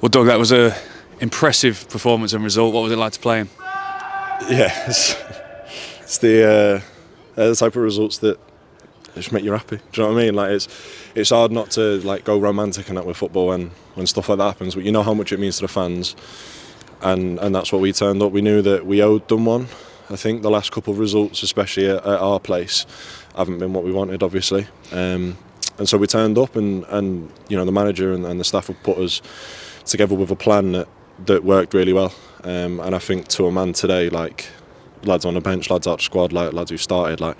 Well, Doug, that was a impressive performance and result. What was it like to play him? Yeah, it's the type of results that just make you happy. Do you know what I mean? Like it's hard not to like go romantic and that with football when stuff like that happens. But you know how much it means to the fans, and that's what we turned up. We knew that we owed them one. I think the last couple of results, especially at our place, haven't been what we wanted, obviously. And so we turned up, and you know the manager and the staff have put us together with a plan that worked really well. And I think to a man today, like lads on the bench, lads out the squad, like lads who started, like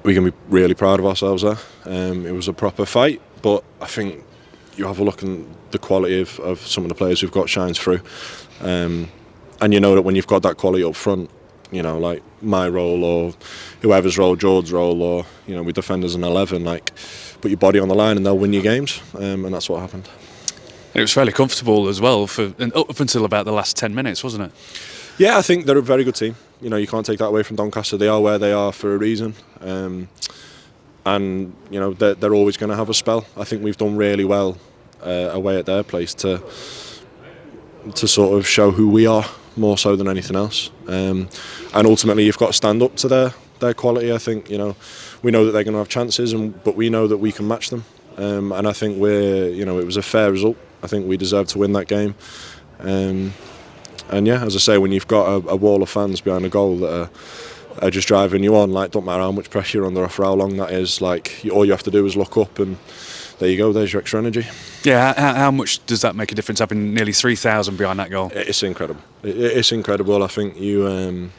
we can be really proud of ourselves there. It was a proper fight, but I think you have a look and the quality of some of the players we've got shines through. And you know that when you've got that quality up front, you know, like my role or whoever's role, George's role, or you know, we defend as an 11, like put your body on the line and they'll win your games, and that's what happened. And it was fairly comfortable as well up until about the last 10 minutes, wasn't it? Yeah, I think they're a very good team. You know, you can't take that away from Doncaster. They are where they are for a reason, and you know they're always going to have a spell. I think we've done really well away at their place to sort of show who we are more so than anything else. And ultimately, you've got to stand up to their quality. I think you know we know that they're going to have chances, but we know that we can match them. And I think it was a fair result. I think we deserve to win that game. And yeah, as I say, when you've got a wall of fans behind a goal that are just driving you on, like, don't matter how much pressure you're under or for how long that is, like, all you have to do is look up and there you go, there's your extra energy. Yeah, how much does that make a difference, having nearly 3,000 behind that goal? It's incredible. It's incredible. I think you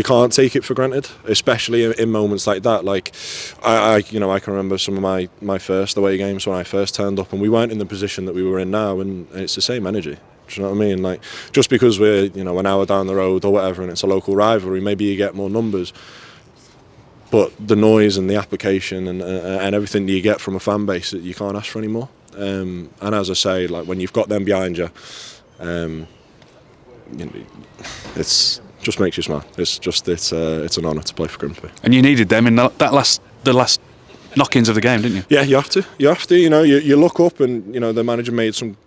can't take it for granted, especially in moments like that. Like I can remember some of my first away games when I first turned up, and we weren't in the position that we were in now, and it's the same energy. Do you know what I mean? Like just because we're an hour down the road or whatever, and it's a local rivalry, maybe you get more numbers, but the noise and the application and everything that you get from a fan base, you can't ask for any more. And as I say, like when you've got them behind you, it's just makes you smile. It's an honour to play for Grimsby. And you needed them in the last knock-ins of the game, didn't you? Yeah, you have to. You look up, and the manager made some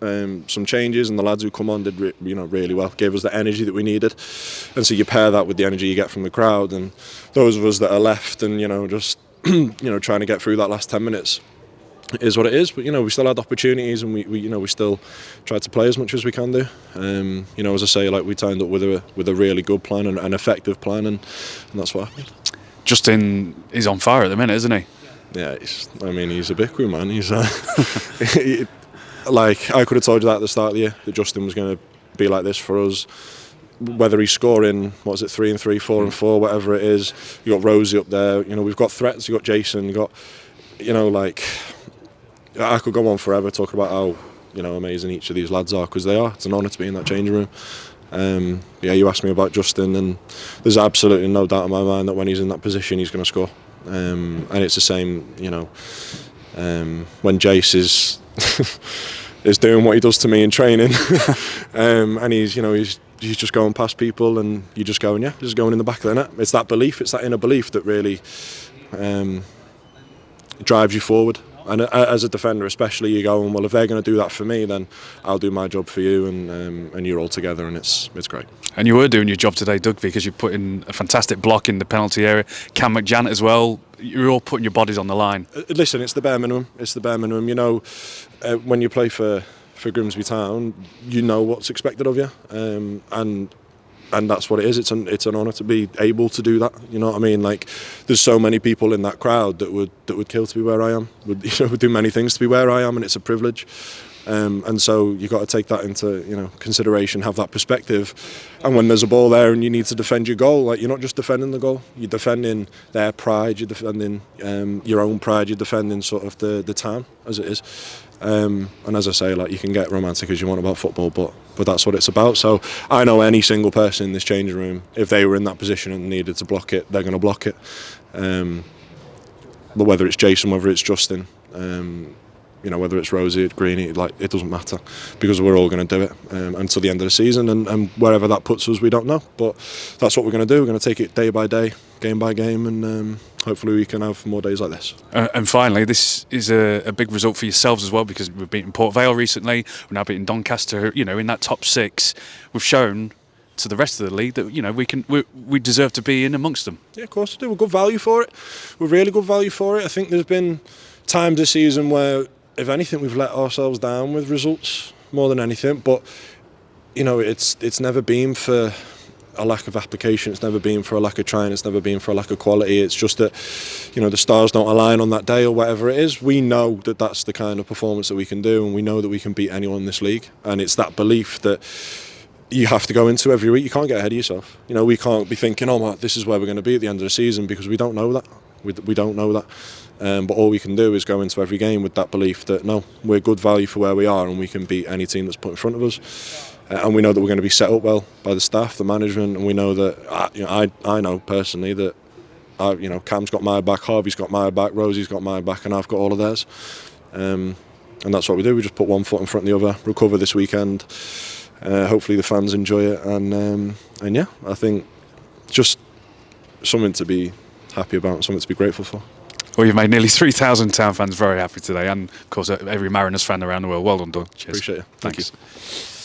changes, and the lads who come on did really well. Gave us the energy that we needed, and so you pair that with the energy you get from the crowd, and those of us that are left and just trying to get through that last 10 minutes. It is what it is, but we still had opportunities, and we still tried to play as much as we can do. As I say, like we turned up with a really good plan and an effective plan, and that's what happened. Justin is on fire at the minute, isn't he? Yeah, he's a big man. He's like I could have told you that at the start of the year that Justin was going to be like this for us. Whether he's scoring 3 and 3, 4 and 4, whatever it is. You got Rosie up there. We've got threats. You got Jason. You got I could go on forever talking about how amazing each of these lads are, because they are. It's an honour to be in that changing room. You asked me about Justin, and there's absolutely no doubt in my mind that when he's in that position, he's going to score. And it's the same, when Jace is doing what he does to me in training, and he's just going past people, and you're just going, just going in the back of the net. It's that belief, it's that inner belief that really drives you forward. And as a defender especially, you're going, well, if they're going to do that for me, then I'll do my job for you, and you're all together, and it's great. And you were doing your job today, Doug, because you put in a fantastic block in the penalty area. Cam McJanet as well. You're all putting your bodies on the line. Listen, it's the bare minimum. It's the bare minimum. When you play for Grimsby Town, you know what's expected of you, and that's what it is. It's an honour to be able to do that. You know what I mean? Like, there's so many people in that crowd that would kill to be where I am. Would do many things to be where I am, and it's a privilege. And so you got to take that into consideration, have that perspective. And when there's a ball there and you need to defend your goal, like, you're not just defending the goal. You're defending their pride. You're defending your own pride. You're defending sort of the town as it is. And as I say, like, you can get romantic as you want about football, but that's what it's about. So I know any single person in this changing room, if they were in that position and needed to block it, they're going to block it. But whether it's Jason, whether it's Justin, whether it's Rosie, Greeny, like it doesn't matter, because we're all going to do it until the end of the season, and wherever that puts us, we don't know. But that's what we're going to do. We're going to take it day by day, game by game, and hopefully we can have more days like this. And finally, this is a big result for yourselves as well, because we've beaten Port Vale recently. We're now beating Doncaster. In that top 6, we've shown to the rest of the league that we deserve to be in amongst them. Yeah, of course we do. We're good value for it. We're really good value for it. I think there's been times this season where, if anything, we've let ourselves down with results more than anything. But it's never been for a lack of application. It's never been for a lack of trying. It's never been for a lack of quality. It's just that the stars don't align on that day or whatever it is. We know that that's the kind of performance that we can do, and we know that we can beat anyone in this league. And it's that belief that you have to go into every week. You can't get ahead of yourself. We can't be thinking, this is where we're going to be at the end of the season, because we don't know that. We don't know that. But all we can do is go into every game with that belief that, no, we're good value for where we are, and we can beat any team that's put in front of us. And we know that we're going to be set up well by the staff, the management, and we know that, I know personally that, Cam's got my back, Harvey's got my back, Rosie's got my back, and I've got all of theirs. And that's what we do. We just put one foot in front of the other, recover this weekend. Hopefully the fans enjoy it, and yeah, I think just something to be happy about, something to be grateful for. Well, you've made nearly 3,000 Town fans very happy today, and of course every Mariners fan around the world. Well done, Cheers. Appreciate it. Thanks. Thank you.